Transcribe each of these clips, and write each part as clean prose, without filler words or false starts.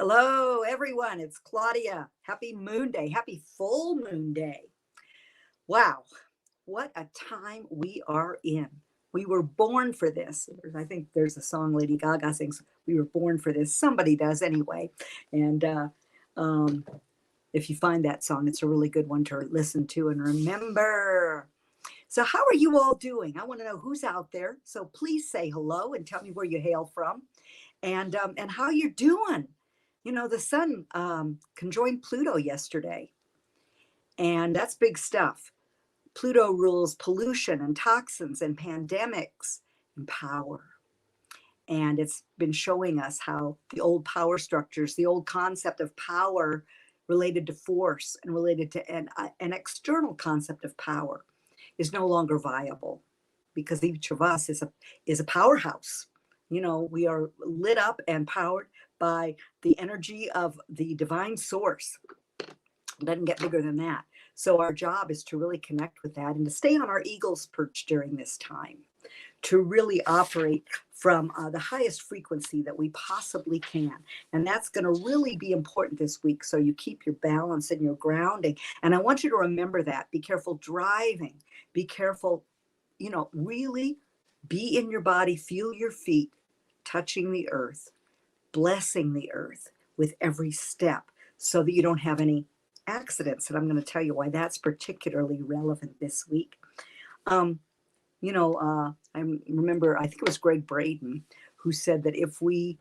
Hello, everyone. It's Claudia. Happy Moon Day. Happy Full Moon Day. Wow, what a time we are in. We were born for this. I think there's a song Lady Gaga sings, "We were born for this." Somebody does anyway. And um, if you find that song, it's a really good one to listen to and remember. So, how are you all doing? I want to know who's out there. So, please say hello and tell me where you hail from and how you're doing. You know, the sun conjoined Pluto yesterday, and that's big stuff. Pluto rules pollution and toxins and pandemics and power. And it's been showing us how the old power structures, the old concept of power related to force and related to an external concept of power is no longer viable because each of us is a powerhouse. You know, we are lit up and powered by the energy of the divine source. It doesn't get bigger than that. So our job is to really connect with that and to stay on our eagle's perch during this time, to really operate from the highest frequency that we possibly can. And that's going to really be important this week. So you keep your balance and your grounding. And I want you to remember that. Be careful driving. Be careful, really be in your body, feel your feet touching the earth, blessing the earth with every step so that you don't have any accidents. And I'm going to tell you why that's particularly relevant this week. I remember, I think it was Greg Braden who said that if we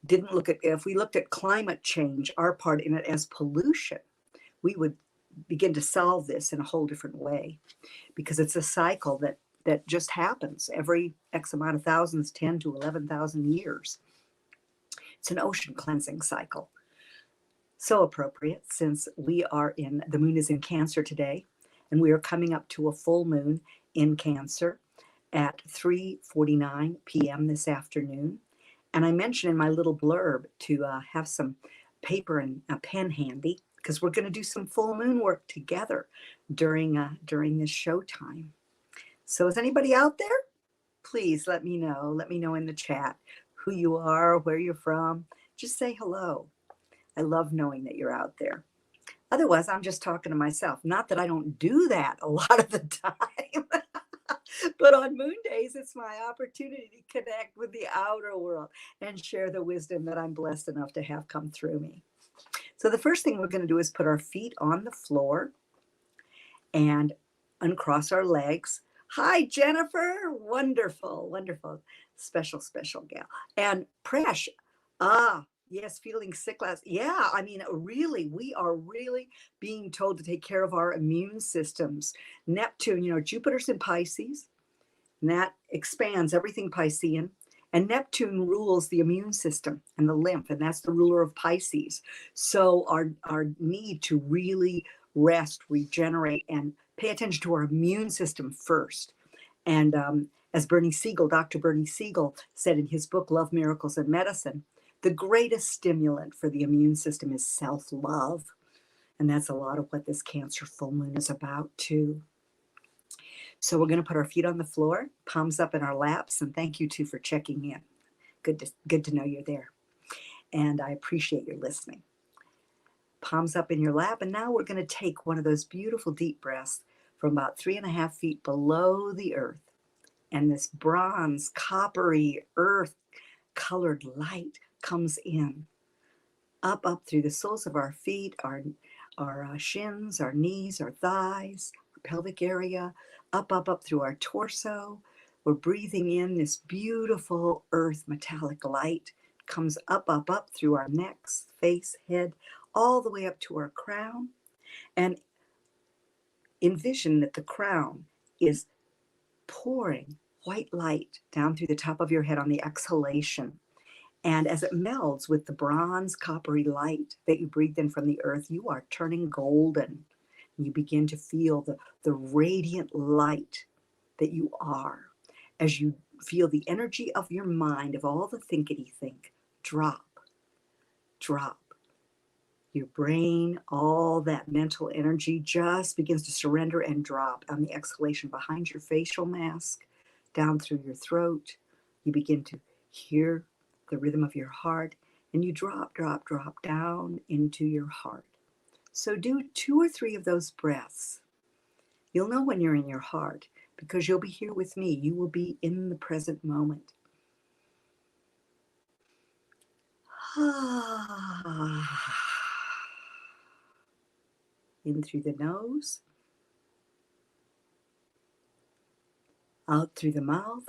looked at climate change, our part in it as pollution, we would begin to solve this in a whole different way, because it's a cycle that just happens every X amount of thousands, 10 to 11,000 years. It's an ocean cleansing cycle. So appropriate, since the moon is in Cancer today, and we are coming up to a full moon in Cancer at 3:49 p.m. this afternoon. And I mentioned in my little blurb to have some paper and a pen handy, because we're going to do some full moon work together during this show time. So is anybody out there? Please let me know. Let me know in the chat who you are, where you're from. Just say hello. I love knowing that you're out there. Otherwise, I'm just talking to myself. Not that I don't do that a lot of the time. But on moon days, it's my opportunity to connect with the outer world and share the wisdom that I'm blessed enough to have come through me. So the first thing we're going to do is put our feet on the floor and uncross our legs. Hi, Jennifer. Wonderful, wonderful. Special, special gal. And Presh, yes, feeling sick last. Yeah, I mean, really, we are really being told to take care of our immune systems. Neptune, Jupiter's in Pisces, and that expands everything Piscean. And Neptune rules the immune system and the lymph, and that's the ruler of Pisces. So our need to really rest, regenerate, and pay attention to our immune system first. And as Dr. Bernie Siegel said in his book, Love, Miracles, and Medicine, the greatest stimulant for the immune system is self-love. And that's a lot of what this Cancer full moon is about too. So we're going to put our feet on the floor, palms up in our laps, and thank you too for checking in. Good to know you're there. And I appreciate your listening. Palms up in your lap, and now we're going to take one of those beautiful deep breaths from about 3.5 feet below the earth. And this bronze, coppery, earth colored light comes in, up through the soles of our feet, our shins, our knees, our thighs, our pelvic area, up through our torso. We're breathing in this beautiful earth metallic light. It comes up through our necks, face, head, all the way up to our crown. And envision that the crown is pouring white light down through the top of your head on the exhalation. And as it melds with the bronze coppery light that you breathed in from the earth, you are turning golden. You begin to feel the radiant light that you are as you feel the energy of your mind, of all the thinkety-think, drop. Your brain, all that mental energy just begins to surrender and drop on the exhalation behind your facial mask, down through your throat. You begin to hear the rhythm of your heart and you drop, drop, drop down into your heart. So do 2 or 3 of those breaths. You'll know when you're in your heart because you'll be here with me. You will be in the present moment. In through the nose, out through the mouth.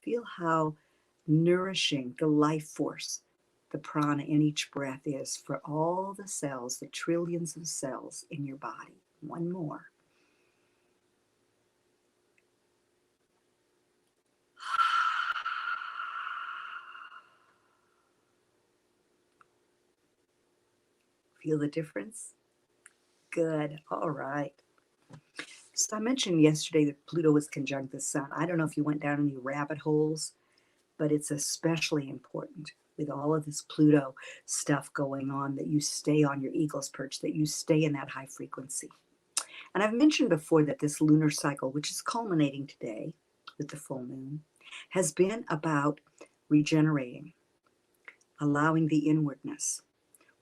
Feel how nourishing the life force, the prana in each breath is for all the cells, the trillions of cells in your body. One more. Feel the difference? Good. All right. So I mentioned yesterday that Pluto was conjunct the sun. I don't know if you went down any rabbit holes, but it's especially important with all of this Pluto stuff going on that you stay on your eagle's perch, that you stay in that high frequency. And I've mentioned before that this lunar cycle, which is culminating today with the full moon, has been about regenerating, allowing the inwardness,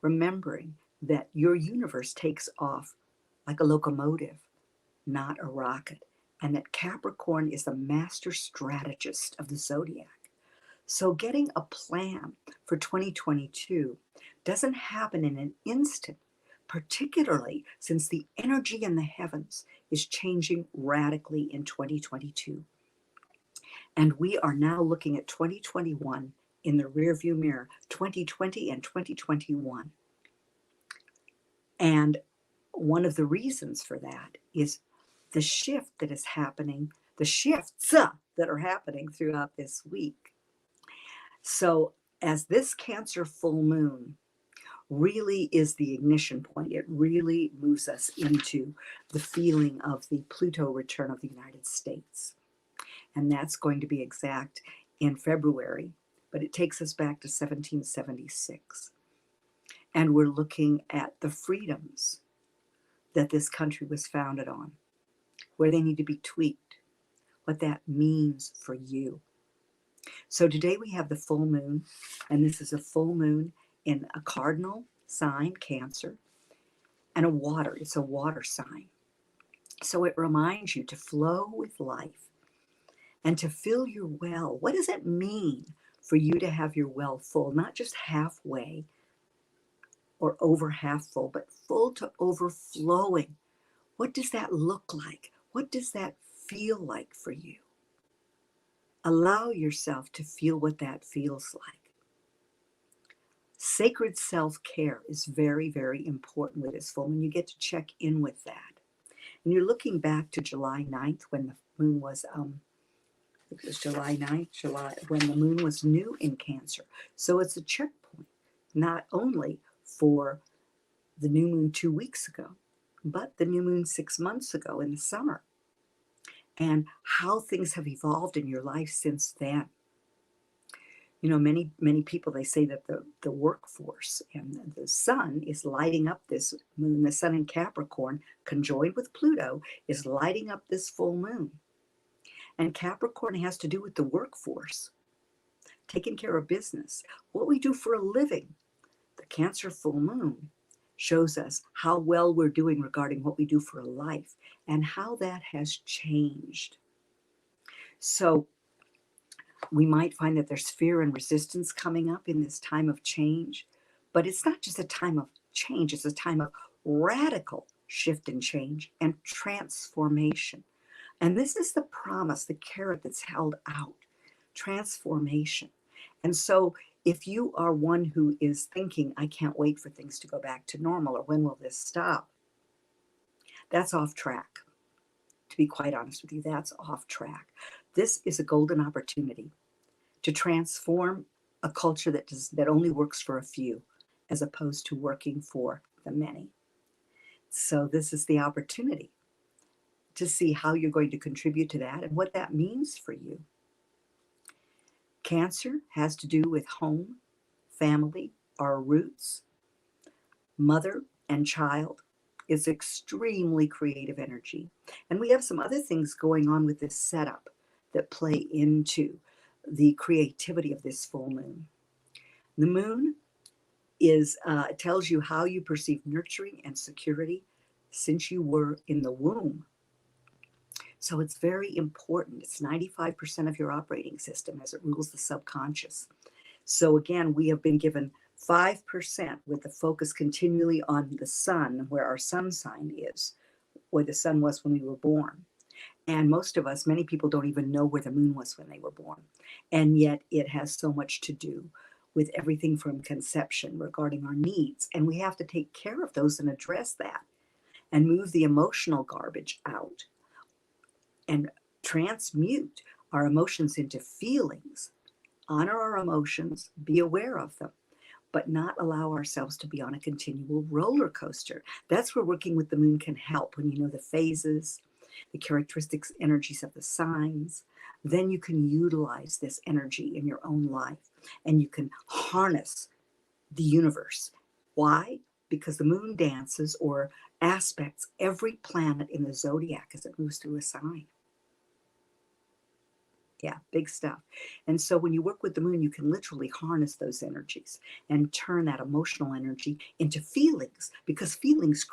remembering that your universe takes off like a locomotive, not a rocket, and that Capricorn is the master strategist of the zodiac. So getting a plan for 2022 doesn't happen in an instant, particularly since the energy in the heavens is changing radically in 2022. And we are now looking at 2021 in the rearview mirror, 2020 and 2021. And one of the reasons for that is the shift that is happening, the shifts that are happening throughout this week. So as this Cancer full moon really is the ignition point, it really moves us into the feeling of the Pluto return of the United States. And that's going to be exact in February, but it takes us back to 1776. And we're looking at the freedoms that this country was founded on, where they need to be tweaked, what that means for you. So today we have the full moon, and this is a full moon in a cardinal sign, Cancer, and a water. It's a water sign. So it reminds you to flow with life and to fill your well. What does it mean for you to have your well full, not just halfway or over half full, but full to overflowing? What does that look like? What does that feel like for you? Allow yourself to feel what that feels like. Sacred self-care is very, very important with this full moon. You get to check in with that. And you're looking back to July 9th when the moon was, it was July 9th, when the moon was new in Cancer. So it's a checkpoint, not only for the new moon 2 weeks ago, but the new moon 6 months ago in the summer, and how things have evolved in your life since then. You know, many people, they say that the workforce and the sun is lighting up this moon. The sun in Capricorn, conjoined with Pluto, is lighting up this full moon. And Capricorn has to do with the workforce, taking care of business, what we do for a living. The Cancer full moon shows us how well we're doing regarding what we do for a life and how that has changed. So we might find that there's fear and resistance coming up in this time of change, but it's not just a time of change, it's a time of radical shift and change and transformation. And this is the promise, the carrot that's held out, transformation. And so if you are one who is thinking, I can't wait for things to go back to normal, or when will this stop? That's off track. To be quite honest with you, that's off track. This is a golden opportunity to transform a culture that only works for a few, as opposed to working for the many. So this is the opportunity to see how you're going to contribute to that and what that means for you. Cancer has to do with home, family, our roots, mother and child. It's extremely creative energy. And we have some other things going on with this setup that play into the creativity of this full moon. The moon is tells you how you perceive nurturing and security since you were in the womb. So it's very important. It's 95% of your operating system as it rules the subconscious. So again, we have been given 5% with the focus continually on the sun, where our sun sign is, where the sun was when we were born. And most of us, many people don't even know where the moon was when they were born. And yet it has so much to do with everything from conception regarding our needs. And we have to take care of those and address that and move the emotional garbage out and transmute our emotions into feelings. Honor our emotions, be aware of them, but not allow ourselves to be on a continual roller coaster. That's where working with the moon can help. When you know the phases, the characteristics, energies of the signs, then you can utilize this energy in your own life and you can harness the universe. Why? Because the moon dances or aspects every planet in the zodiac as it moves through a sign. Yeah, big stuff. And so when you work with the moon, you can literally harness those energies and turn that emotional energy into feelings, because feelings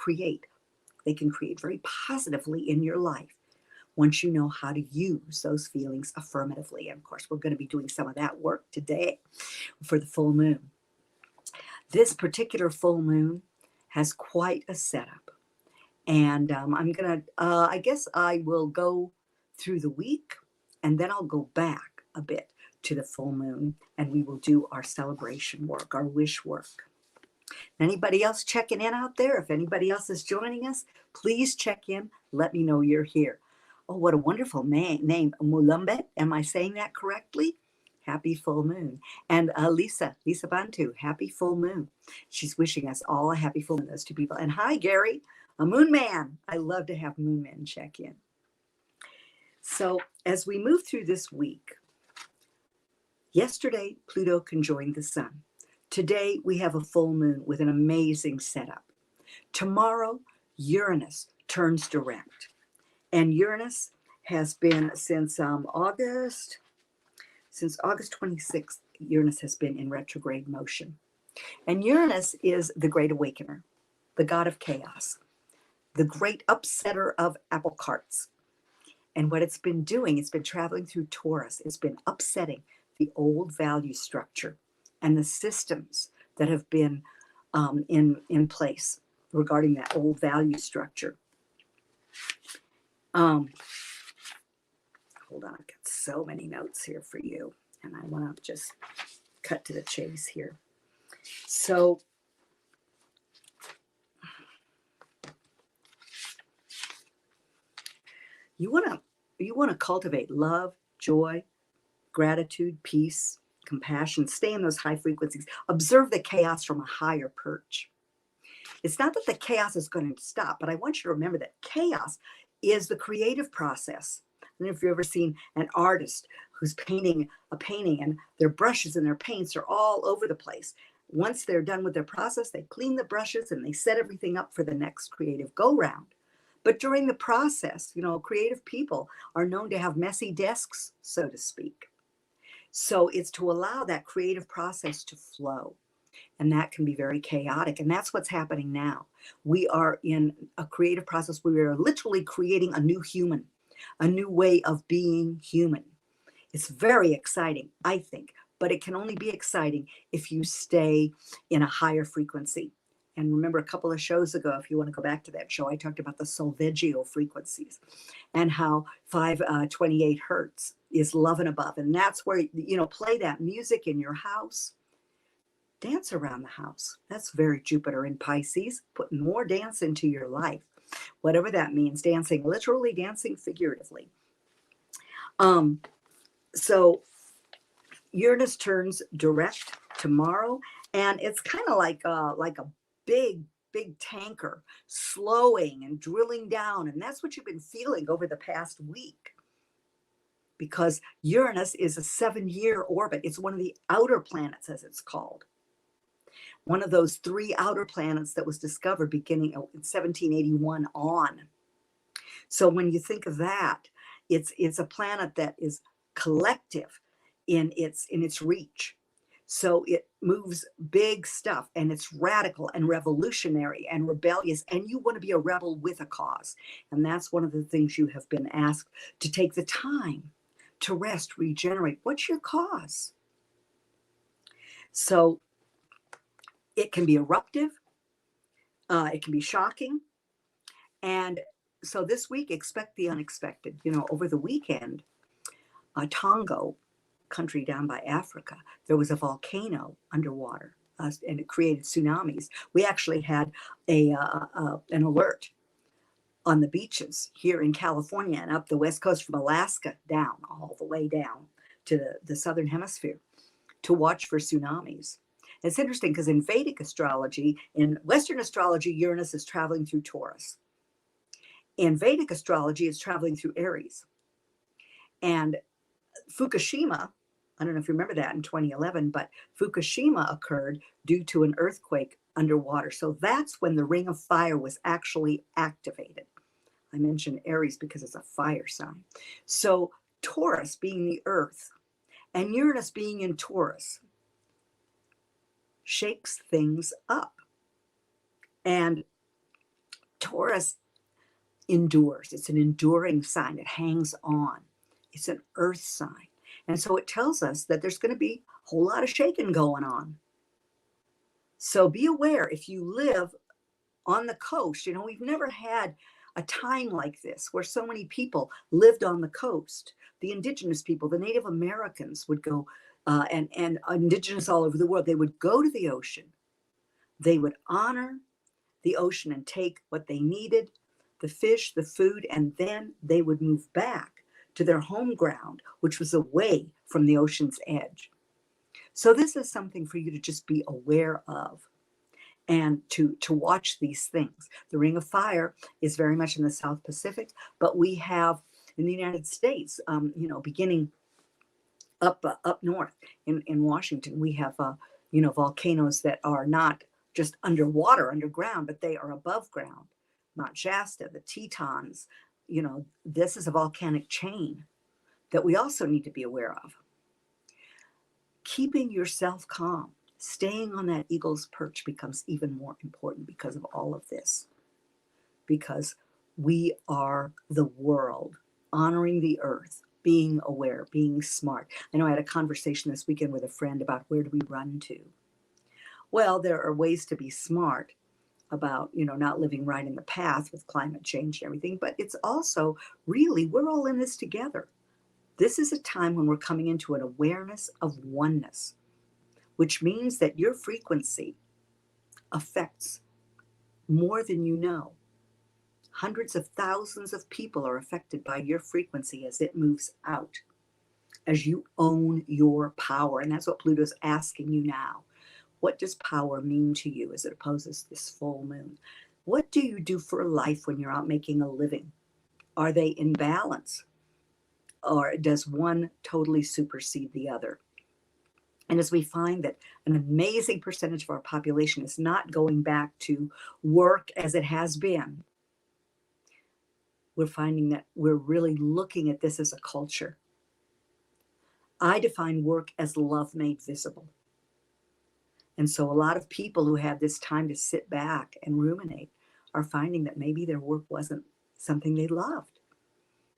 they can create very positively in your life once you know how to use those feelings affirmatively. And of course, we're going to be doing some of that work today for the full moon. This particular full moon has quite a setup. And I'm going to, I guess I will go through the week and then I'll go back a bit to the full moon and we will do our celebration work, our wish work. Anybody else checking in out there? If anybody else is joining us, please check in. Let me know you're here. Oh, what a wonderful name. Mulumbet. Am I saying that correctly? Happy full moon. And Lisa Bantu, happy full moon. She's wishing us all a happy full moon, those two people. And hi, Gary, a moon man. I love to have moon men check in. So as we move through this week, yesterday, Pluto conjoined the sun. Today, we have a full moon with an amazing setup. Tomorrow, Uranus turns direct. And Uranus has been since August 26th, Uranus has been in retrograde motion. And Uranus is the great awakener, the god of chaos, the great upsetter of apple carts. And what it's been doing, it's been traveling through Taurus. It's been upsetting the old value structure and the systems that have been in place regarding that old value structure. Hold on, I've got so many notes here for you, and I want to just cut to the chase here. So you want to cultivate love, joy, gratitude, peace, compassion. Stay in those high frequencies. Observe the chaos from a higher perch. It's not that the chaos is going to stop, but I want you to remember that chaos is the creative process. I don't know if you've ever seen an artist who's painting a painting and their brushes and their paints are all over the place. Once they're done with their process, they clean the brushes and they set everything up for the next creative go-round. But during the process, creative people are known to have messy desks, so to speak. So it's to allow that creative process to flow. And that can be very chaotic. And that's what's happening now. We are in a creative process where we are literally creating a new human, a new way of being human. It's very exciting, I think, but it can only be exciting if you stay in a higher frequency. And remember, a couple of shows ago, if you want to go back to that show, I talked about the solfeggio frequencies and how 528 hertz is love and above. And that's where, play that music in your house. Dance around the house. That's very Jupiter in Pisces, putting more dance into your life, whatever that means, dancing literally, dancing figuratively. So Uranus turns direct tomorrow, and it's kind of like a big tanker slowing and drilling down, and that's what you've been feeling over the past week. Because Uranus is a 7-year orbit. It's one of the outer planets, as it's called. One of those 3 outer planets that was discovered beginning in 1781 on. So when you think of that, it's a planet that is collective. in its reach. So it moves big stuff, and it's radical and revolutionary and rebellious, and you want to be a rebel with a cause. And that's one of the things you have been asked, to take the time to rest, regenerate. What's your cause? So it can be eruptive, it can be shocking. And so this week, expect the unexpected. Over the weekend, Tonga, country down by Africa, there was a volcano underwater, and it created tsunamis. We actually had an alert on the beaches here in California and up the West Coast, from Alaska down, all the way down to the southern hemisphere, to watch for tsunamis. It's interesting because in Vedic astrology, in Western astrology, Uranus is traveling through Taurus. In Vedic astrology, it's traveling through Aries. And Fukushima, I don't know if you remember that in 2011, but Fukushima occurred due to an earthquake underwater. So that's when the Ring of Fire was actually activated. I mentioned Aries because it's a fire sign. So Taurus being the earth and Uranus being in Taurus shakes things up. And Taurus endures. It's an enduring sign. It hangs on. It's an earth sign. And so it tells us that there's going to be a whole lot of shaking going on. So be aware if you live on the coast. We've never had a time like this where so many people lived on the coast. The indigenous people, the Native Americans would go, and indigenous all over the world, they would go to the ocean. They would honor the ocean and take what they needed, the fish, the food, and then they would move back to their home ground, which was away from the ocean's edge. So this is something for you to just be aware of, and to watch these things. The Ring of Fire is very much in the South Pacific, but we have in the United States, beginning up north in Washington, we have volcanoes that are not just underground, but they are above ground. Mount Shasta, the Tetons. This is a volcanic chain that we also need to be aware of. Keeping yourself calm, staying on that eagle's perch becomes even more important because of all of this. Because we are the world, honoring the earth, being aware, being smart. I know I had a conversation this weekend with a friend about where do we run to. Well, there are ways to be smart about, not living right in the path with climate change and everything, but it's also really, we're all in this together. This is a time when we're coming into an awareness of oneness, which means that your frequency affects more than you know. Hundreds of thousands of people are affected by your frequency as it moves out, as you own your power. And that's what Pluto's asking you now. What does power mean to you as it opposes this full moon? What do you do for life when you're out making a living? Are they in balance? Or does one totally supersede the other? And as we find that an amazing percentage of our population is not going back to work as it has been, we're finding that we're really looking at this as a culture. I define work as love made visible. And so a lot of people who have this time to sit back and ruminate are finding that maybe their work wasn't something they loved.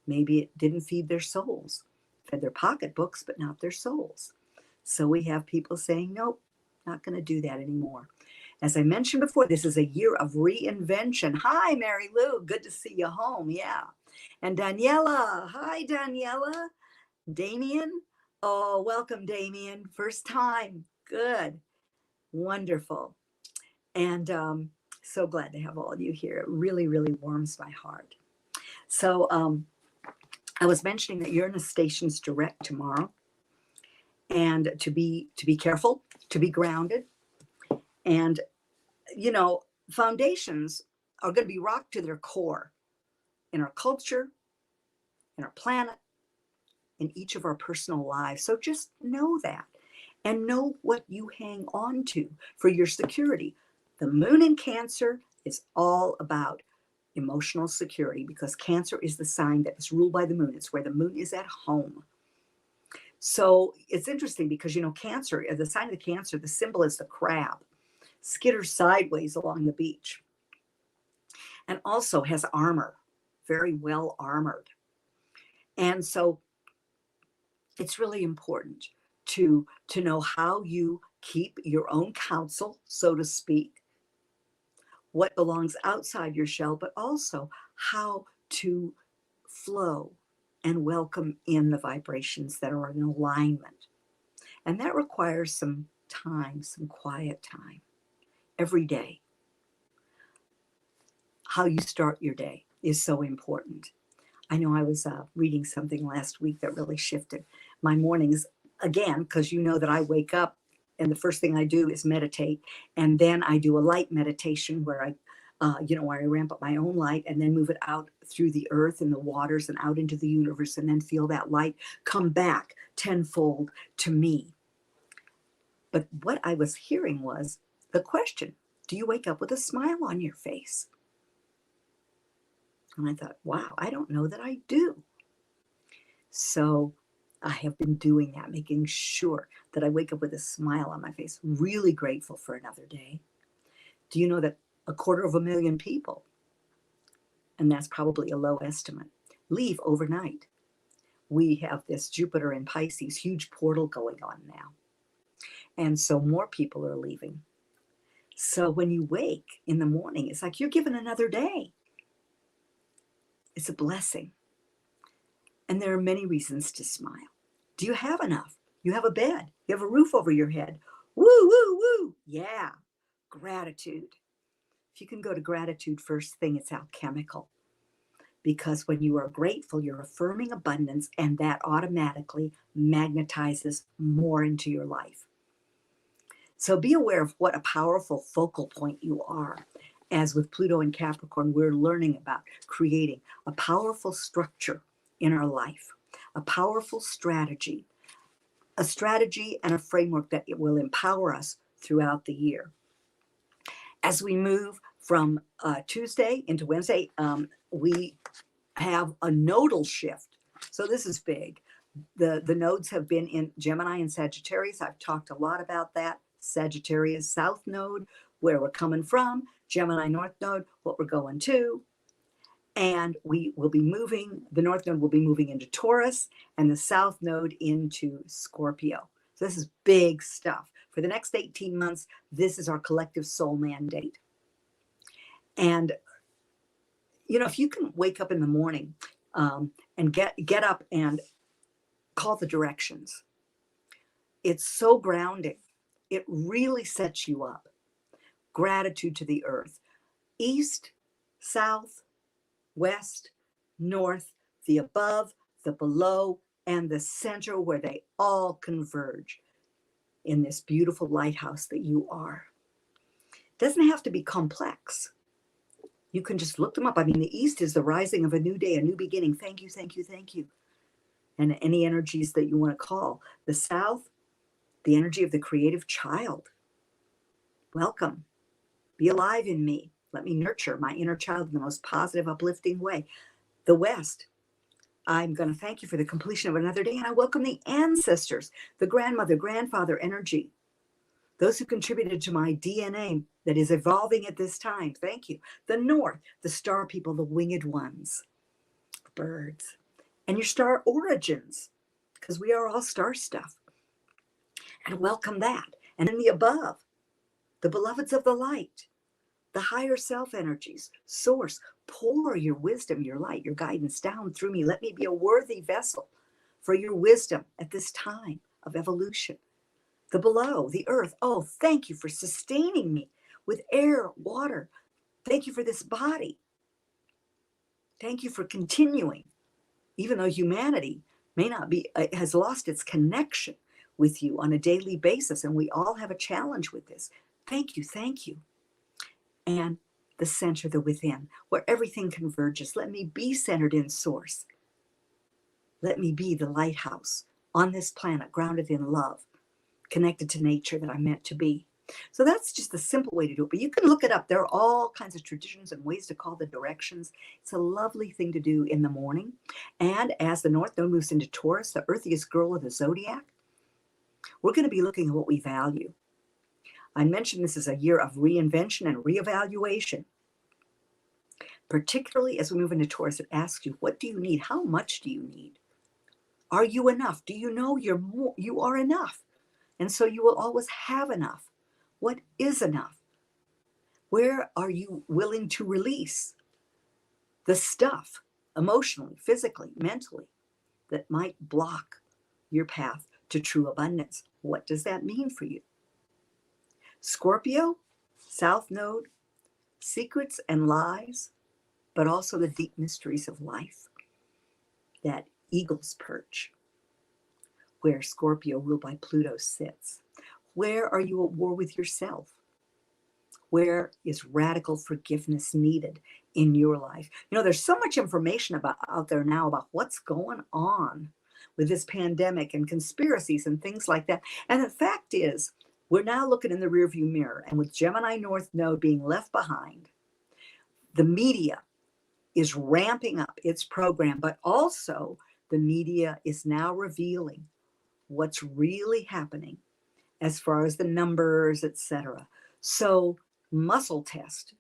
Maybe it didn't feed their souls, fed their pocketbooks, but not their souls. So we have people saying, nope, not going to do that anymore. As I mentioned before, this is a year of reinvention. Hi, Mary Lou. Good to see you home. Yeah. And Daniela. Hi, Daniela. Damien. Oh, welcome, Damien. First time. Good. Wonderful. And so glad to have all of you here. It really, really warms my heart. So I was mentioning that Uranus stations direct tomorrow, and to be careful, to be grounded. And, foundations are going to be rocked to their core in our culture, in our planet, in each of our personal lives. So just know that, and know what you hang on to for your security. The moon in Cancer is all about emotional security, because Cancer is the sign that is ruled by the moon. It's where the moon is at home. So it's interesting because, Cancer, the sign of the Cancer, the symbol is the crab, skitters sideways along the beach, and also has armor, very well armored. And so it's really important to know how you keep your own counsel, so to speak, what belongs outside your shell, but also how to flow and welcome in the vibrations that are in alignment. And that requires some time, some quiet time every day. How you start your day is so important. I know I was reading something last week that really shifted my mornings again, because that I wake up and the first thing I do is meditate. And then I do a light meditation where where I ramp up my own light and then move it out through the earth and the waters and out into the universe, and then feel that light come back tenfold to me. But what I was hearing was the question, do you wake up with a smile on your face? And I thought, wow, I don't know that I do. So I have been doing that, making sure that I wake up with a smile on my face, really grateful for another day. Do you know that 250,000 people, and that's probably a low estimate, leave overnight? We have this Jupiter in Pisces, huge portal going on now. And so more people are leaving. So when you wake in the morning, it's like you're given another day. It's a blessing. And there are many reasons to smile. Do you have enough? You have a bed. You have a roof over your head. Woo, woo, woo. Yeah. Gratitude. If you can go to gratitude first thing, it's alchemical. Because when you are grateful, you're affirming abundance, and that automatically magnetizes more into your life. So be aware of what a powerful focal point you are. As with Pluto and Capricorn, we're learning about creating a powerful structure in our life, a powerful strategy and a framework that it will empower us throughout the year. As we move from Tuesday into Wednesday, we have a nodal shift. So this is big. The nodes have been in Gemini and Sagittarius. I've talked a lot about that. Sagittarius South Node, where we're coming from. Gemini North Node, what we're going to. And we will be moving, the North Node will be moving into Taurus and the South Node into Scorpio. So this is big stuff. For the next 18 months, this is our collective soul mandate. And, if you can wake up in the morning and get up and call the directions, it's so grounding. It really sets you up. Gratitude to the earth. East, south, west, north, the above, the below, and the center, where they all converge in this beautiful lighthouse that you are. It doesn't have to be complex. You can just look them up. I mean, the East is the rising of a new day, a new beginning. Thank you, thank you, thank you. And any energies that you want to call. The South, the energy of the creative child. Welcome. Be alive in me. Let me nurture my inner child in the most positive, uplifting way. The West, I'm going to thank you for the completion of another day, and I welcome the ancestors, the grandmother, grandfather energy, those who contributed to my DNA that is evolving at this time. Thank you. The North, the star people, the winged ones, the birds, and your star origins, because we are all star stuff. And welcome that. And in the above, the beloveds of the light, the higher self energies, source, pour your wisdom, your light, your guidance down through me. Let me be a worthy vessel for your wisdom at this time of evolution. The below, the earth. Oh, thank you for sustaining me with air, water. Thank you for this body. Thank you for continuing, even though humanity may not be, has lost its connection with you on a daily basis. And we all have a challenge with this. Thank you. Thank you. And the center, the within, where everything converges. Let me be centered in source. Let me be the lighthouse on this planet, grounded in love, connected to nature that I'm meant to be. So that's just a simple way to do it. But you can look it up. There are all kinds of traditions and ways to call the directions. It's a lovely thing to do in the morning. And as the North Node moves into Taurus, the earthiest girl of the zodiac, we're going to be looking at what we value. I mentioned this is a year of reinvention and reevaluation. Particularly as we move into Taurus, it asks you, what do you need? How much do you need? Are you enough? Do you know you are enough? And so you will always have enough. What is enough? Where are you willing to release the stuff emotionally, physically, mentally that might block your path to true abundance? What does that mean for you? Scorpio, South Node, secrets and lies, but also the deep mysteries of life. That eagle's perch, where Scorpio, ruled by Pluto, sits. Where are you at war with yourself? Where is radical forgiveness needed in your life? You know, there's so much information out there now about what's going on with this pandemic and conspiracies and things like that. And the fact is, we're now looking in the rearview mirror, and with Gemini North Node being left behind, the media is ramping up its program, but also the media is now revealing what's really happening as far as the numbers, etc. So muscle test,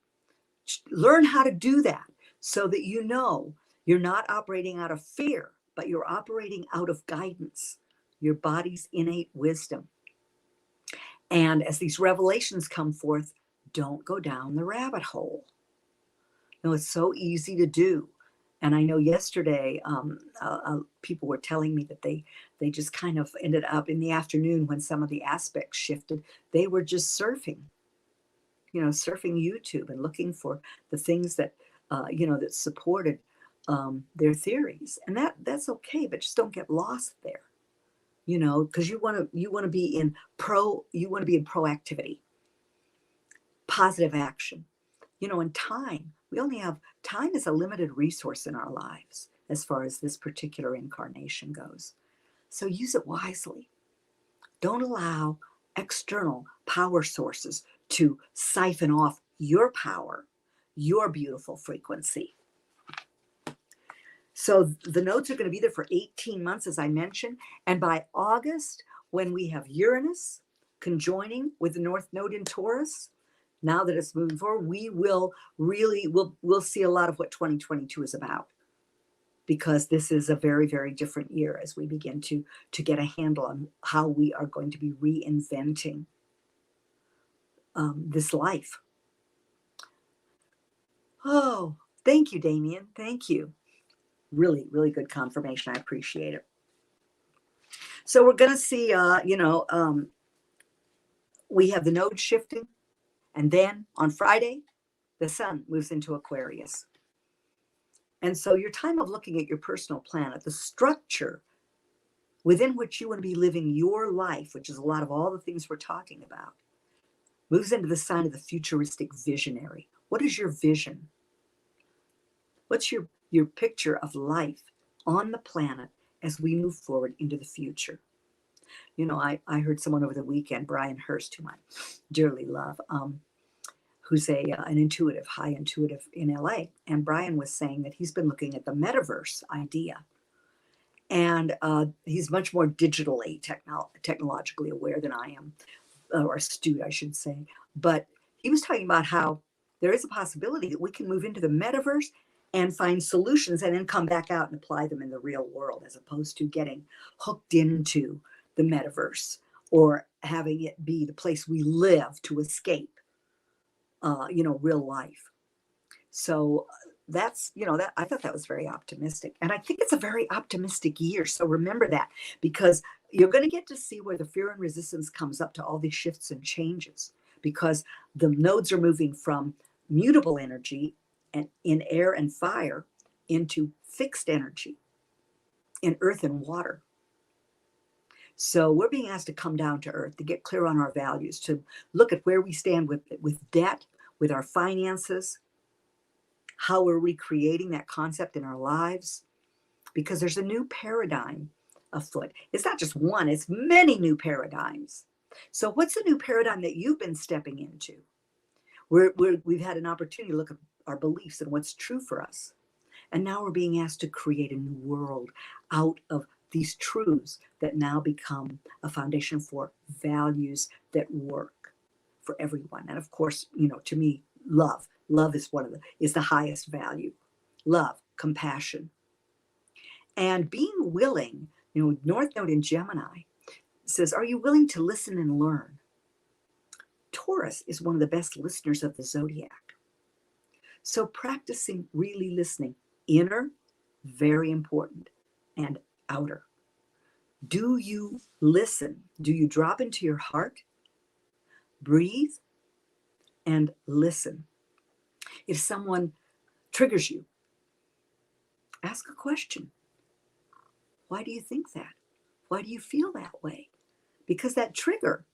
learn how to do that so that you know you're not operating out of fear, but you're operating out of guidance, your body's innate wisdom. And as these revelations come forth, don't go down the rabbit hole. No, it's so easy to do. And I know yesterday, people were telling me that they just kind of ended up in the afternoon when some of the aspects shifted. They were just surfing YouTube and looking for the things that, that supported their theories. And that's okay, but just don't get lost there, because you want to be in proactivity, positive action. In time, time is a limited resource in our lives as far as this particular incarnation goes. So use it wisely. Don't allow external power sources to siphon off your power, your beautiful frequency. So the nodes are going to be there for 18 months, as I mentioned. And by August, when we have Uranus conjoining with the North Node in Taurus, now that it's moving forward, we'll see a lot of what 2022 is about, because this is a very, very different year as we begin to get a handle on how we are going to be reinventing this life. Oh, thank you, Damien. Thank you. Really, really good confirmation. I appreciate it. So we're going to see, we have the node shifting. And then on Friday, the sun moves into Aquarius. And so your time of looking at your personal planet, the structure within which you want to be living your life, which is a lot of all the things we're talking about, moves into the sign of the futuristic visionary. What is your vision? What's your picture of life on the planet as we move forward into the future? I heard someone over the weekend, Brian Hurst, whom I dearly love, who's an intuitive, high intuitive in LA. And Brian was saying that he's been looking at the metaverse idea. And he's much more digitally, technologically aware than I am, or astute, I should say. But he was talking about how there is a possibility that we can move into the metaverse and find solutions and then come back out and apply them in the real world, as opposed to getting hooked into the metaverse or having it be the place we live to escape, real life. So that's, that I thought that was very optimistic. And I think it's a very optimistic year. So remember that, because you're going to get to see where the fear and resistance comes up to all these shifts and changes, because the nodes are moving from mutable energy and in air and fire into fixed energy in earth and water. So we're being asked to come down to earth, to get clear on our values, to look at where we stand with debt, with our finances, how we're recreating that concept in our lives, because there's a new paradigm afoot. It's not just one, it's many new paradigms. So what's the new paradigm that you've been stepping into? We've had an opportunity to look at our beliefs and what's true for us. And now we're being asked to create a new world out of these truths that now become a foundation for values that work for everyone. And of course, to me, love is the highest value. Love, compassion, and being willing. North Node in Gemini says, are you willing to listen and learn? Taurus is one of the best listeners of the zodiac. So practicing really listening, inner, very important, and outer. Do you listen? Do you drop into your heart, breathe, and listen? If someone triggers you, ask a question. Why do you think that? Why do you feel that way? Because that trigger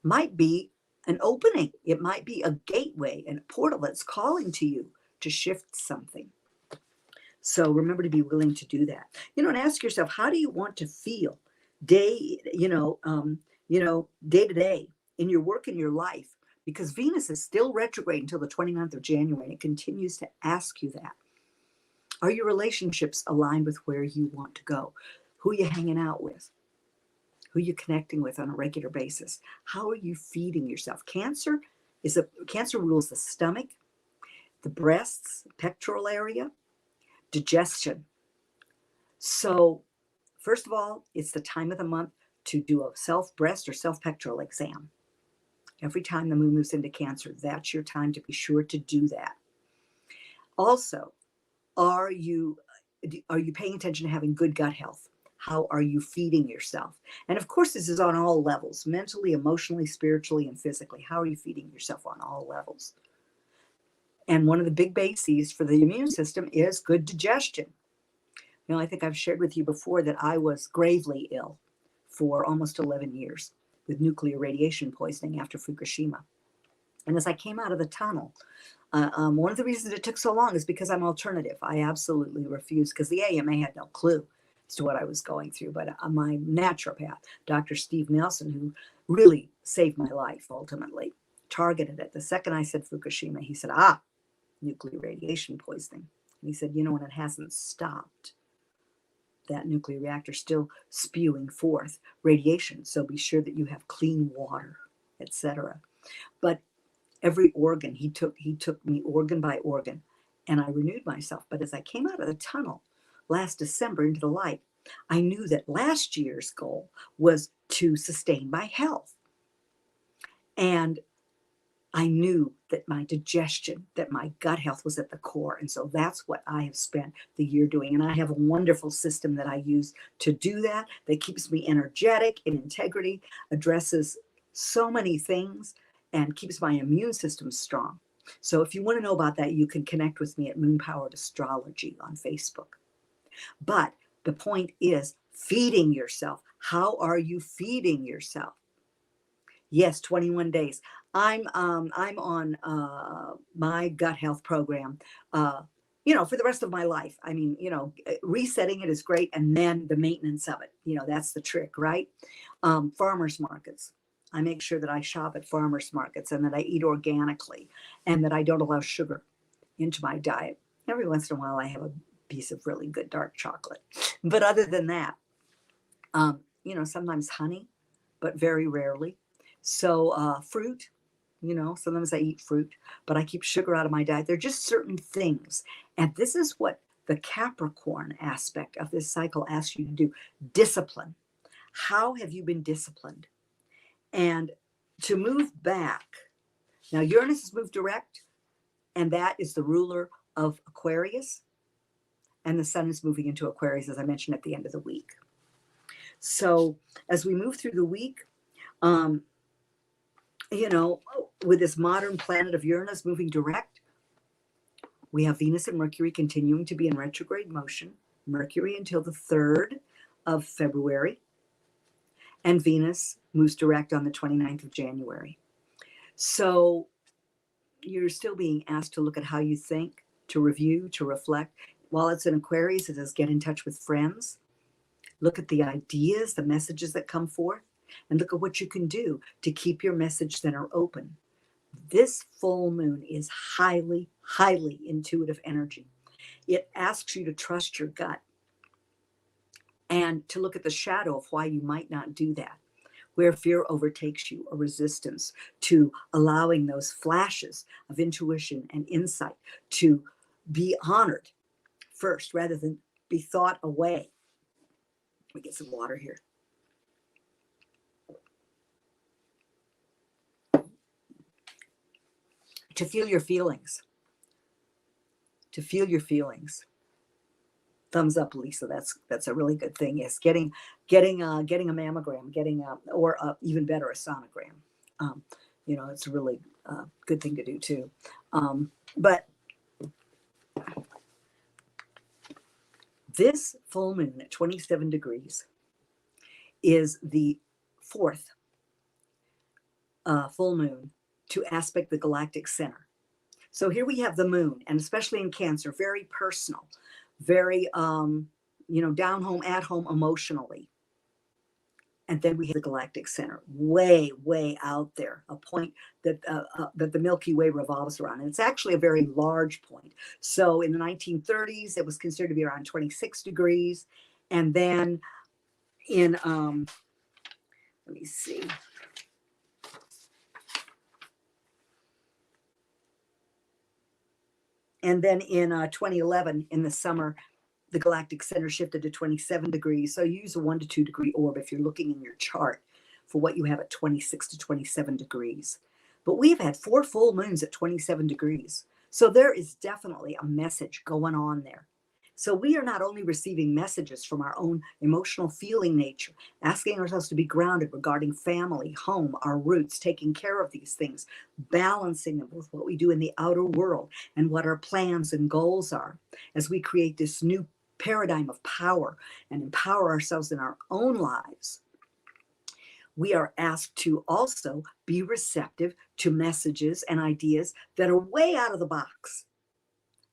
might be an opening. It might be a gateway and a portal that's calling to you to shift something. So remember to be willing to do that. And ask yourself, how do you want to feel day to day in your work and your life? Because Venus is still retrograde until the 29th of January, and it continues to ask you that. Are your relationships aligned with where you want to go? Who are you hanging out with? Who are you connecting with on a regular basis? How are you feeding yourself? Cancer rules the stomach, the breasts, pectoral area, digestion. So first of all, it's the time of the month to do a self-breast or self-pectoral exam. Every time the moon moves into Cancer, that's your time to be sure to do that. Also, are you paying attention to having good gut health? How are you feeding yourself? And of course, this is on all levels, mentally, emotionally, spiritually, and physically. How are you feeding yourself on all levels? And one of the big bases for the immune system is good digestion. I think I've shared with you before that I was gravely ill for almost 11 years with nuclear radiation poisoning after Fukushima. And as I came out of the tunnel, one of the reasons it took so long is because I'm alternative. I absolutely refused, because the AMA had no clue as to what I was going through. But my naturopath, Dr. Steve Nelson, who really saved my life ultimately, targeted it. The second I said Fukushima, he said, nuclear radiation poisoning. And he said, and it hasn't stopped. That nuclear reactor still spewing forth radiation. So be sure that you have clean water, etc. But every organ, he took me organ by organ, and I renewed myself. But as I came out of the tunnel last December into the light, I knew that last year's goal was to sustain my health. And I knew that my digestion, that my gut health was at the core. And so that's what I have spent the year doing. And I have a wonderful system that I use to do that keeps me energetic, in integrity, addresses so many things, and keeps my immune system strong. So if you want to know about that, you can connect with me at Moon Powered Astrology on Facebook. But the point is feeding yourself. How are you feeding yourself? Yes, 21 days. I'm on my gut health program, for the rest of my life. I mean, resetting it is great. And then the maintenance of it, that's the trick, right? Farmers markets. I make sure that I shop at farmers markets and that I eat organically and that I don't allow sugar into my diet. Every once in a while, I have a piece of really good dark chocolate. But other than that, sometimes honey, but very rarely. So fruit, sometimes I eat fruit, but I keep sugar out of my diet. They're just certain things. And this is what the Capricorn aspect of this cycle asks you to do. Discipline. How have you been disciplined? And to move back, now Uranus has moved direct, and that is the ruler of Aquarius. And the sun is moving into Aquarius, as I mentioned, at the end of the week. So as we move through the week, with this modern planet of Uranus moving direct, we have Venus and Mercury continuing to be in retrograde motion. Mercury until the 3rd of February. And Venus moves direct on the 29th of January. So you're still being asked to look at how you think, to review, to reflect. While it's in Aquarius, it says get in touch with friends. Look at the ideas, the messages that come forth. and look at what you can do to keep your message center open. This full moon is highly, highly intuitive energy. It asks you to trust your gut and to look at the shadow of why you might not do that, where fear overtakes you, or resistance to allowing those flashes of intuition and insight to be honored first rather than be thought away. Let me get some water here. To feel your feelings. To feel your feelings. Thumbs up, Lisa. That's a really good thing. Yes, getting a mammogram, or even better, a sonogram. It's a really good thing to do too. But this full moon at 27 degrees is the fourth full moon to aspect the galactic center. So here we have the moon, and especially in Cancer, very personal, very down home, at home emotionally. And then we have the galactic center, way, way out there, a point that the Milky Way revolves around. And it's actually a very large point. So in the 1930s, it was considered to be around 26 degrees. And then in, let me see. And then in 2011, in the summer, the galactic center shifted to 27 degrees. So you use a 1 to 2 degree orb if you're looking in your chart for what you have at 26 to 27 degrees. But we've had 4 full moons at 27 degrees. So there is definitely a message going on there. So we are not only receiving messages from our own emotional feeling nature, asking ourselves to be grounded regarding family, home, our roots, taking care of these things, balancing them with what we do in the outer world and what our plans and goals are as we create this new paradigm of power and empower ourselves in our own lives. We are asked to also be receptive to messages and ideas that are way out of the box.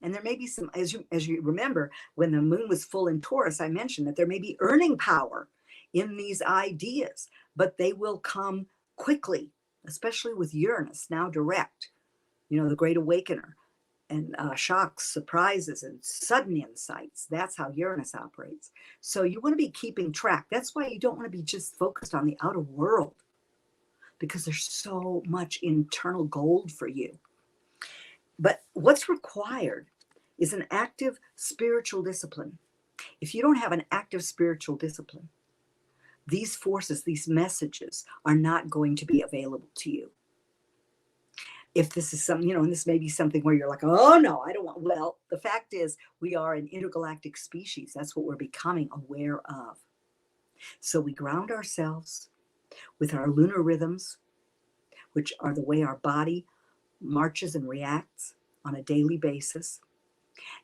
And there may be some, as you remember, when the moon was full in Taurus, I mentioned that there may be earning power in these ideas, but they will come quickly, especially with Uranus now direct, the great awakener, and shocks, surprises, and sudden insights. That's how Uranus operates. So you want to be keeping track. That's why you don't want to be just focused on the outer world, because there's so much internal gold for you. But what's required is an active spiritual discipline. If you don't have an active spiritual discipline, these forces, these messages are not going to be available to you. If this is something, and this may be something where you're like, oh no, I don't want, well, the fact is we are an intergalactic species. That's what we're becoming aware of. So we ground ourselves with our lunar rhythms, which are the way our body marches and reacts on a daily basis.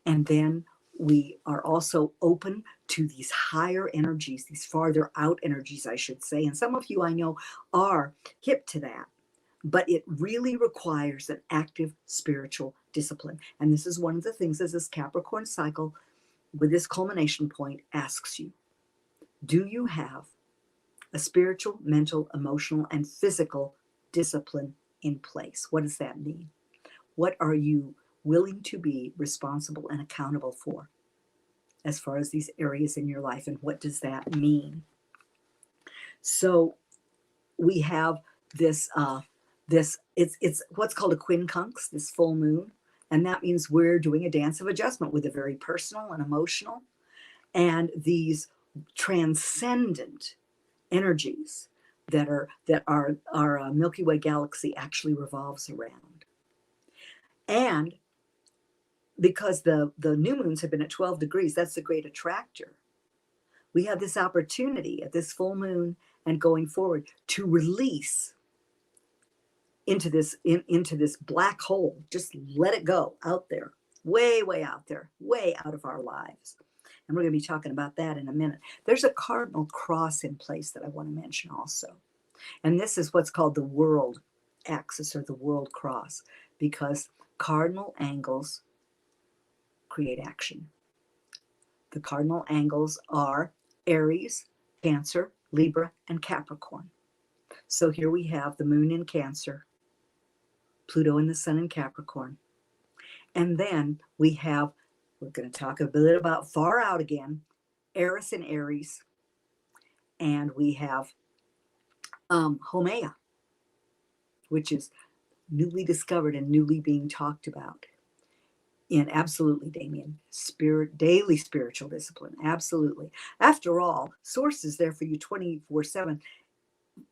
And then we are also open to these higher energies, these farther out energies, I should say. And some of you I know are hip to that. But it really requires an active spiritual discipline. And this is one of the things as this Capricorn cycle with this culmination point asks you. Do you have a spiritual, mental, emotional, and physical discipline in place? What does that mean? What are you willing to be responsible and accountable for as far as these areas in your life? And what does that mean? So we have this, it's what's called a quincunx, this full moon. And that means we're doing a dance of adjustment with the very personal and emotional and these transcendent energies that our Milky Way galaxy actually revolves around. And because the new moons have been at 12 degrees, that's the great attractor. We have this opportunity at this full moon and going forward to release into this black hole. Just let it go out there, way, way out there, way out of our lives. And we're going to be talking about that in a minute. There's a cardinal cross in place that I want to mention also. And this is what's called the world axis or the world cross, because cardinal angles create action. The cardinal angles are Aries, Cancer, Libra, and Capricorn. So here we have the moon in Cancer, Pluto and the sun in Capricorn. And then we have, we're going to talk a bit about far out again, Eris in Aries. And we have Haumea, which is newly discovered and newly being talked about. And absolutely, Damien, daily spiritual discipline. Absolutely. After all, Source is there for you 24/7,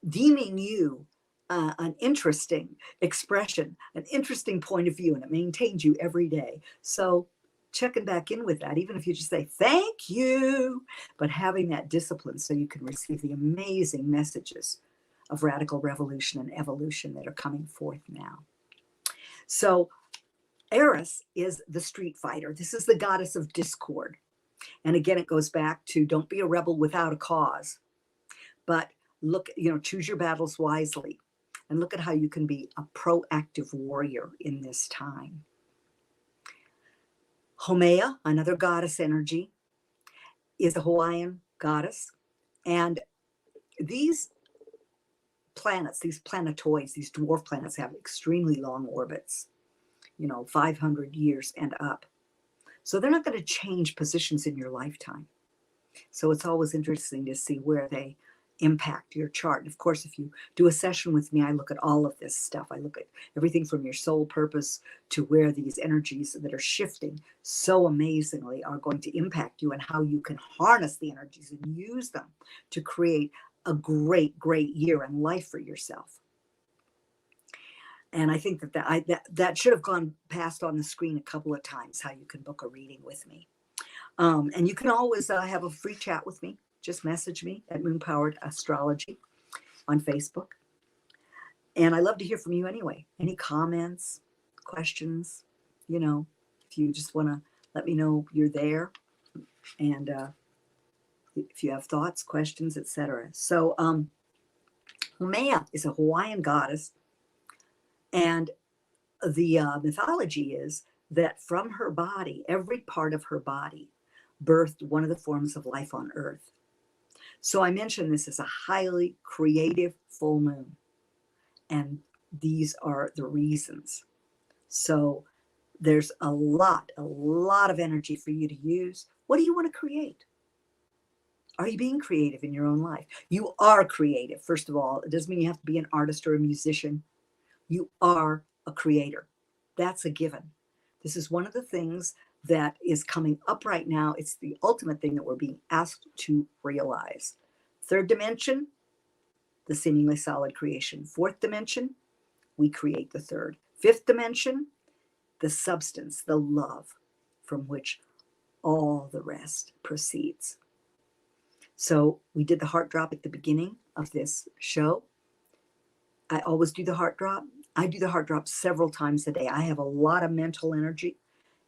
deeming you an interesting expression, an interesting point of view, and it maintains you every day. So checking back in with that, even if you just say thank you, but having that discipline so you can receive the amazing messages of radical revolution and evolution that are coming forth now. So Eris is the street fighter. This is the goddess of discord. And again, it goes back to don't be a rebel without a cause, but look, choose your battles wisely and look at how you can be a proactive warrior in this time. Haumea, another goddess energy, is a Hawaiian goddess. And these planets, these planetoids, these dwarf planets have extremely long orbits, 500 years and up. So they're not going to change positions in your lifetime. So it's always interesting to see where they impact your chart. And of course, if you do a session with me, I look at all of this stuff. I look at everything from your soul purpose to where these energies that are shifting so amazingly are going to impact you and how you can harness the energies and use them to create a great, great year and life for yourself. And I think that should have gone past on the screen a couple of times, how you can book a reading with me. And you can always have a free chat with me. Just message me at Moon Powered Astrology on Facebook. And I love to hear from you anyway. Any comments, questions, if you just want to let me know you're there. And if you have thoughts, questions, etc. So Haumea is a Hawaiian goddess. And the mythology is that from her body, every part of her body birthed one of the forms of life on Earth. So I mentioned this as a highly creative full moon. And these are the reasons. So there's a lot of energy for you to use. What do you want to create? Are you being creative in your own life? You are creative. First of all, it doesn't mean you have to be an artist or a musician. You are a creator. That's a given. This is one of the things that is coming up right now. It's the ultimate thing that we're being asked to realize. Third dimension, the seemingly solid creation. Fourth dimension, we create the third. Fifth dimension, the substance, the love from which all the rest proceeds. So we did the heart drop at the beginning of this show. I always do the heart drop. I do the heart drop several times a day. I have a lot of mental energy,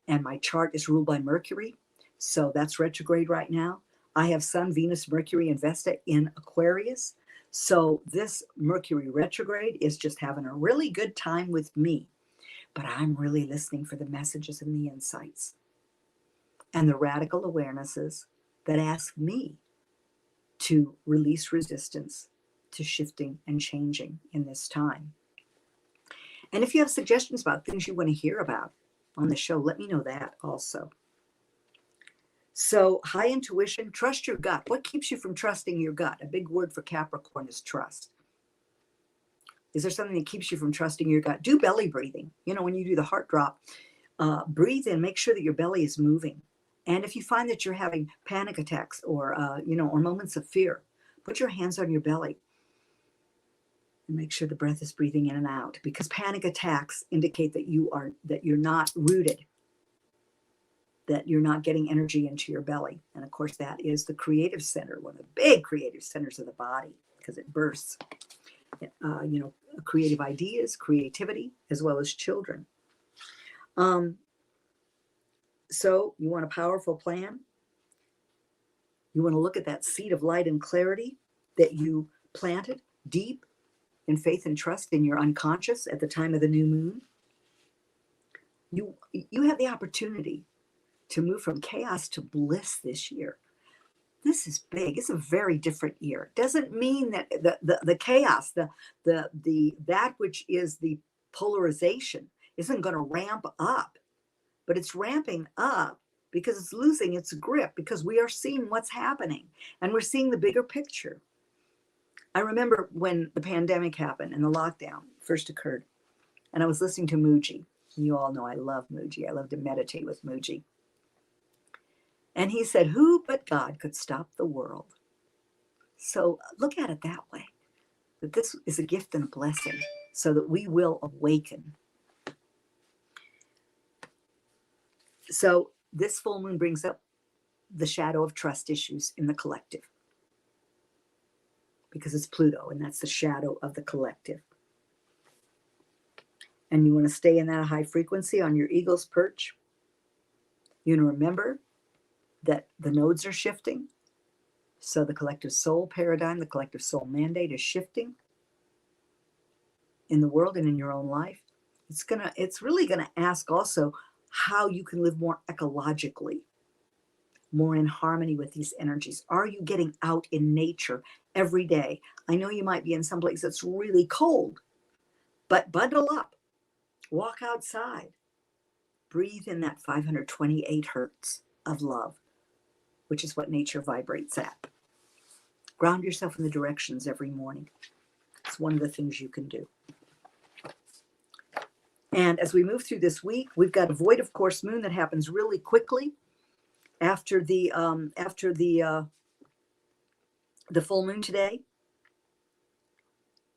and my chart is ruled by Mercury. So that's retrograde right now. I have Sun, Venus, Mercury, and Vesta in Aquarius. So this Mercury retrograde is just having a really good time with me. But I'm really listening for the messages and the insights and the radical awarenesses that ask me to release resistance to shifting and changing in this time. And if you have suggestions about things you want to hear about on the show, let me know that also. So high intuition, trust your gut. What keeps you from trusting your gut? A big word for Capricorn is trust. Is there something that keeps you from trusting your gut? Do belly breathing. When you do the heart drop, breathe in, make sure that your belly is moving. And if you find that you're having panic attacks or moments of fear, put your hands on your belly and make sure the breath is breathing in and out, because panic attacks indicate that you're not rooted, that you're not getting energy into your belly. And of course, that is the creative center, one of the big creative centers of the body, because it bursts, creative ideas, creativity, as well as children. So you want a powerful plan. You want to look at that seed of light and clarity that you planted deep in faith and trust in your unconscious at the time of the new moon. You have the opportunity to move from chaos to bliss this year. this is big. It's a very different year. Doesn't mean that the chaos, that which is the polarization isn't going to ramp up, but it's ramping up because it's losing its grip, because we are seeing what's happening and we're seeing the bigger picture. I remember when the pandemic happened and the lockdown first occurred, and I was listening to Muji. You all know I love Muji. I love to meditate with Muji. And he said, who but God could stop the world? So look at it that way, that this is a gift and a blessing so that we will awaken. So this full moon brings up the shadow of trust issues in the collective, because it's Pluto, and that's the shadow of the collective. And you want to stay in that high frequency on your eagle's perch. You want to remember that the nodes are shifting. So the collective soul paradigm, the collective soul mandate is shifting in the world and in your own life. It's really gonna ask also how you can live more ecologically, more in harmony with these energies. Are you getting out in nature every day? I know you might be in some place that's really cold, but bundle up, walk outside, breathe in that 528 hertz of love, which is what nature vibrates at. Ground yourself in the directions every morning. It's one of the things you can do. And as we move through this week, we've got a void of course moon that happens really quickly after the full moon today.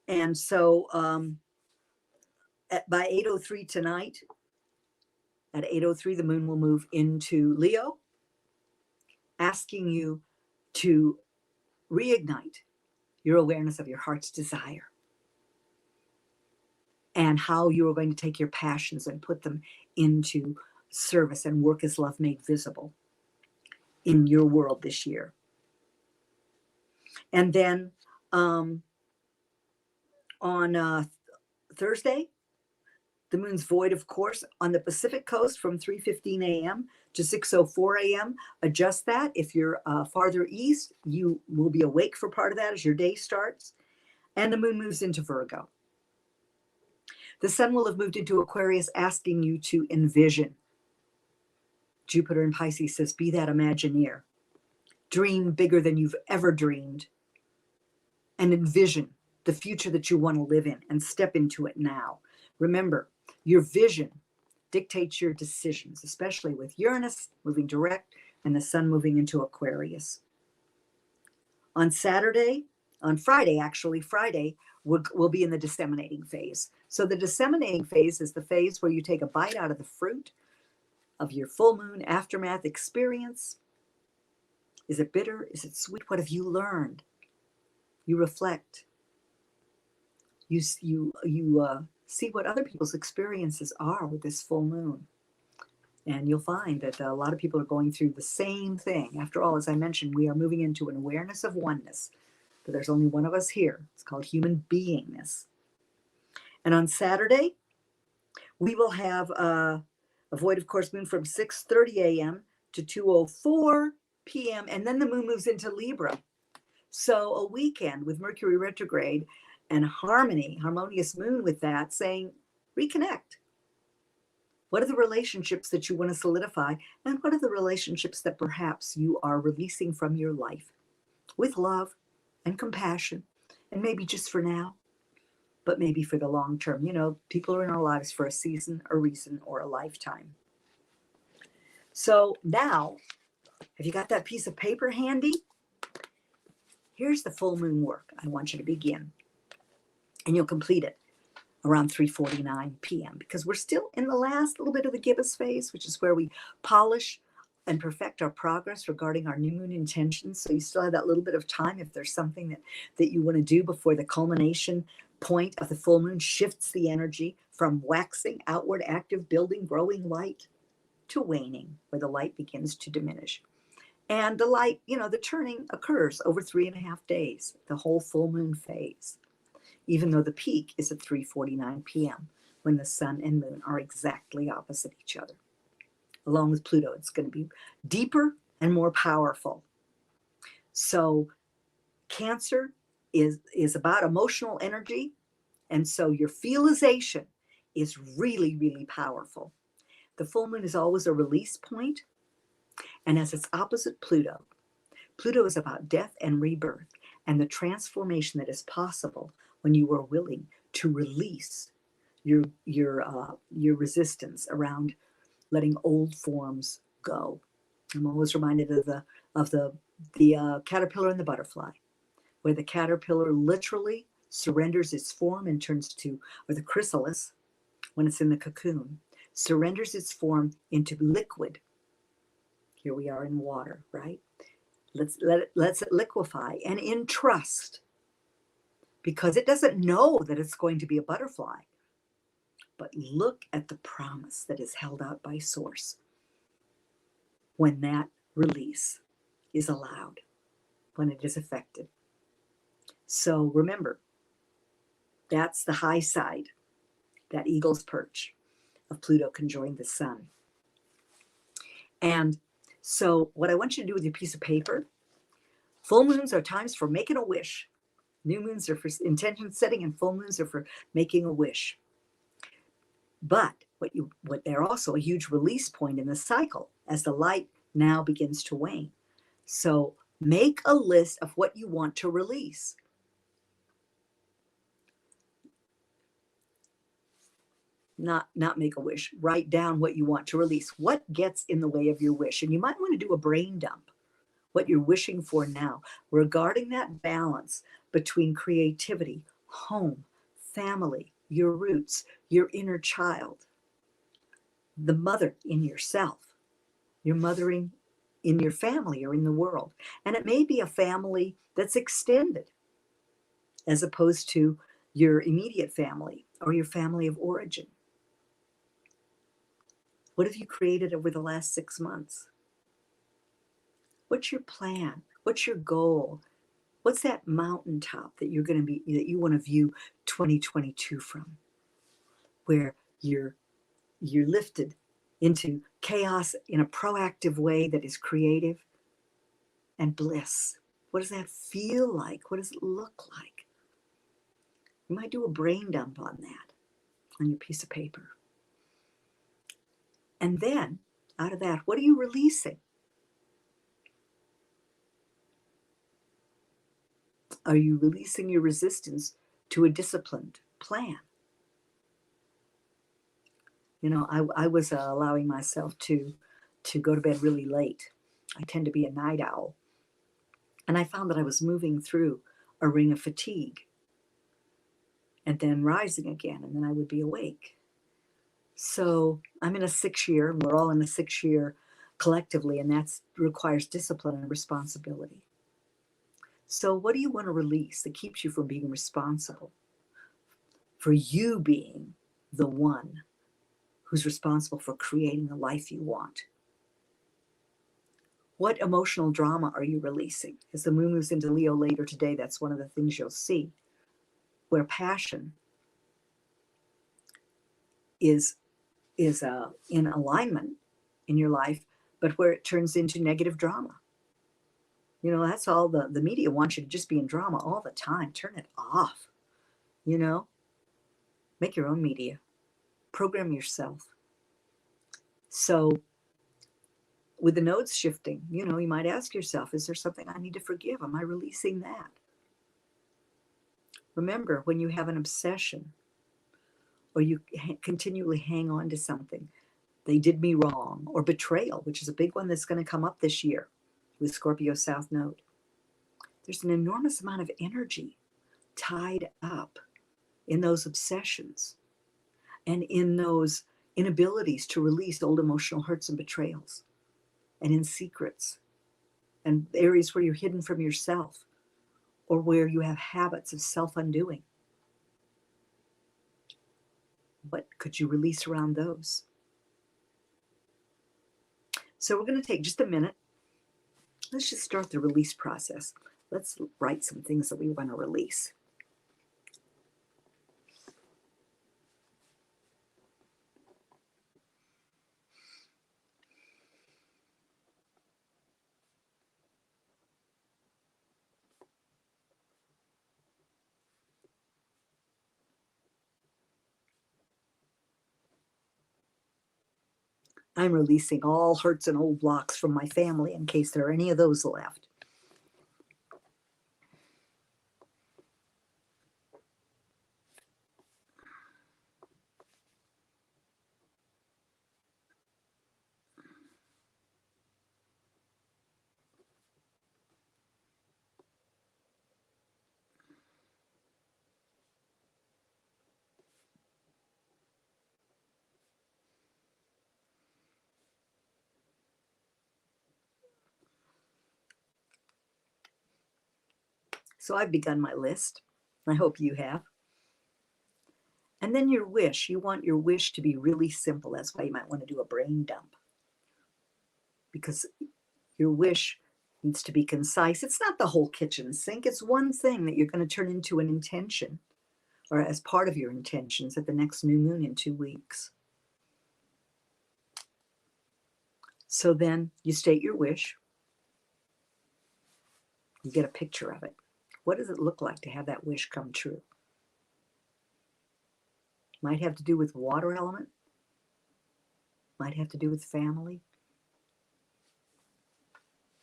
And so by 8:03 tonight, at 8:03, the moon will move into Leo, asking you to reignite your awareness of your heart's desire and how you are going to take your passions and put them into service and work as love made visible in your world this year. And then on Thursday, the moon's void, of course, on the Pacific coast from 3:15 a.m. to 6:04 a.m. Adjust that. If you're farther east, you will be awake for part of that as your day starts. And the moon moves into Virgo. The sun will have moved into Aquarius, asking you to envision. Jupiter in Pisces says, be that Imagineer. Dream bigger than you've ever dreamed. And envision the future that you want to live in and step into it now. Remember, your vision dictates your decisions, especially with Uranus moving direct and the sun moving into Aquarius. On Friday, we'll be in the disseminating phase. So the disseminating phase is the phase where you take a bite out of the fruit of your full moon aftermath experience. Is it bitter? Is it sweet? What have you learned? You reflect. You see what other people's experiences are with this full moon. And you'll find that a lot of people are going through the same thing. After all, as I mentioned, we are moving into an awareness of oneness. But there's only one of us here. It's called human beingness. And on Saturday, we will have a void of course moon from 6:30 a.m. to 2:04 p.m. And then the moon moves into Libra. So a weekend with Mercury retrograde and harmonious moon with that, saying, reconnect. What are the relationships that you want to solidify? And what are the relationships that perhaps you are releasing from your life with love and compassion, and maybe just for now, but maybe for the long term? You know, people are in our lives for a season, a reason, or a lifetime. So now, have you got that piece of paper handy? Here's the full moon work I want you to begin. And you'll complete it around 3:49 p.m. because we're still in the last little bit of the gibbous phase, which is where we polish and perfect our progress regarding our new moon intentions. So you still have that little bit of time if there's something that you want to do before the culmination point of the full moon shifts the energy from waxing, outward, active, building, growing light to waning, where the light begins to diminish. And the light, the turning occurs over 3.5 days, the whole full moon phase, even though the peak is at 3:49 p.m. when the sun and moon are exactly opposite each other. Along with Pluto, it's going to be deeper and more powerful. So Cancer is about emotional energy. And so your feelization is really, really powerful. The full moon is always a release point, and as its opposite, Pluto. Pluto is about death and rebirth and the transformation that is possible when you are willing to release your resistance around letting old forms go. I'm always reminded of the caterpillar and the butterfly, where the caterpillar literally surrenders its form and turns to, or the chrysalis, when it's in the cocoon, surrenders its form into liquid. Here we are in water, right? Let's it liquefy, and in trust, because it doesn't know that it's going to be a butterfly. But look at the promise that is held out by Source when that release is allowed, when it is effected. So remember, that's the high side, that eagle's perch of Pluto conjoined the sun. And so what I want you to do with your piece of paper, full moons are times for making a wish. New moons are for intention setting, and full moons are for making a wish. But what they're also a huge release point in the cycle as the light now begins to wane. So make a list of what you want to release. Not make a wish. Write down what you want to release. What gets in the way of your wish? And you might want to do a brain dump. What you're wishing for now, regarding that balance between creativity, home, family, your roots, your inner child, the mother in yourself, your mothering in your family or in the world. And it may be a family that's extended as opposed to your immediate family or your family of origin. What have you created over the last 6 months? What's your plan? What's your goal? What's that mountaintop that you're going to be, that you want to view 2022 from, where you're lifted into chaos in a proactive way that is creative and bliss? What does that feel like? What does it look like? You might do a brain dump on that on your piece of paper. And then out of that, what are you releasing? Are you releasing your resistance to a disciplined plan? You know, I was allowing myself to go to bed really late. I tend to be a night owl. And I found that I was moving through a ring of fatigue and then rising again, and then I would be awake. So I'm in a 6-year, and we're all in a 6-year collectively, and that requires discipline and responsibility. So what do you want to release that keeps you from being responsible for you being the one who's responsible for creating the life you want? What emotional drama are you releasing? As the moon moves into Leo later today, that's one of the things you'll see, where passion is in alignment in your life, but where it turns into negative drama. You know, that's all the media wants you to just be in drama all the time. Turn it off, you know? Make your own media. Program yourself. So with the nodes shifting, you know, you might ask yourself, is there something I need to forgive? Am I releasing that? Remember, when you have an obsession or you continually hang on to something, they did me wrong, or betrayal, which is a big one that's going to come up this year with Scorpio South Node. There's an enormous amount of energy tied up in those obsessions and in those inabilities to release old emotional hurts and betrayals, and in secrets and areas where you're hidden from yourself, or where you have habits of self-undoing. What could you release around those? So we're going to take just a minute. Let's just start the release process. Let's write some things that we want to release. I'm releasing all hurts and old blocks from my family in case there are any of those left. So I've begun my list. I hope you have. And then your wish. You want your wish to be really simple. That's why you might want to do a brain dump. Because your wish needs to be concise. It's not the whole kitchen sink. It's one thing that you're going to turn into an intention, or as part of your intentions at the next new moon in 2 weeks. So then you state your wish. You get a picture of it. What does it look like to have that wish come true? Might have to do with water element. Might have to do with family.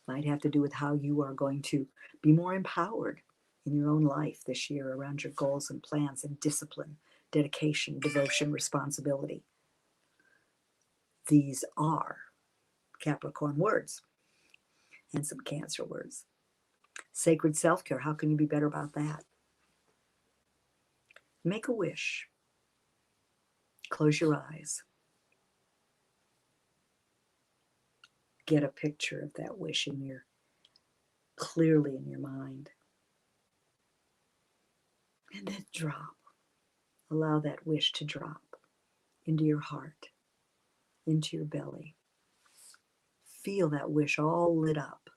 Might have to do with how you are going to be more empowered in your own life this year around your goals and plans and discipline, dedication, devotion, responsibility. These are Capricorn words and some Cancer words. Sacred self-care, how can you be better about that? Make a wish. Close your eyes. Get a picture of that wish clearly in your mind. And then drop. Allow that wish to drop into your heart, into your belly. Feel that wish all lit up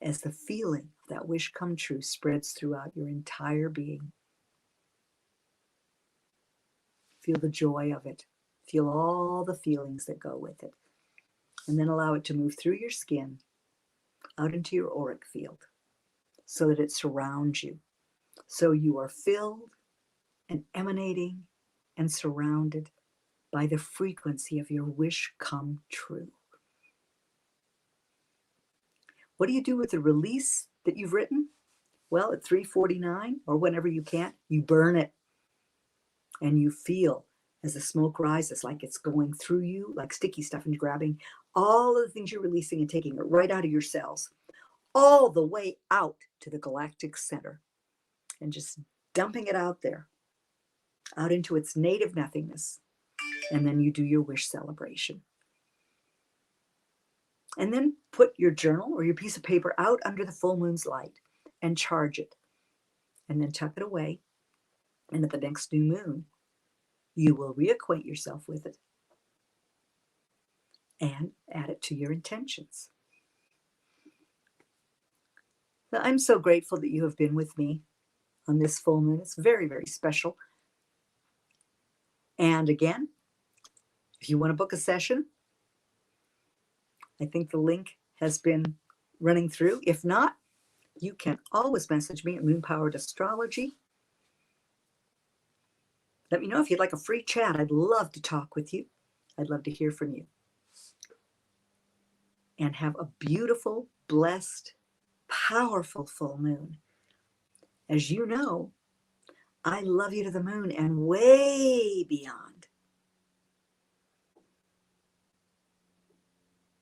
as the feeling of that wish come true spreads throughout your entire being. Feel the joy of it. Feel all the feelings that go with it. And then allow it to move through your skin, out into your auric field, so that it surrounds you. So you are filled and emanating and surrounded by the frequency of your wish come true. What do you do with the release that you've written? Well, at 3:49 or whenever you can, you burn it. And you feel as the smoke rises, like it's going through you, like sticky stuff, and you're grabbing all of the things you're releasing and taking it right out of your cells, all the way out to the galactic center, and just dumping it out there, out into its native nothingness. And then you do your wish celebration. And then put your journal or your piece of paper out under the full moon's light and charge it. And then tuck it away. And at the next new moon, you will reacquaint yourself with it and add it to your intentions. Now, I'm so grateful that you have been with me on this full moon. It's very, very special. And again, if you want to book a session, I think the link has been running through. If not, you can always message me at Moon Powered Astrology. Let me know if you'd like a free chat. I'd love to talk with you. I'd love to hear from you. And have a beautiful, blessed, powerful full moon. As you know, I love you to the moon and way beyond.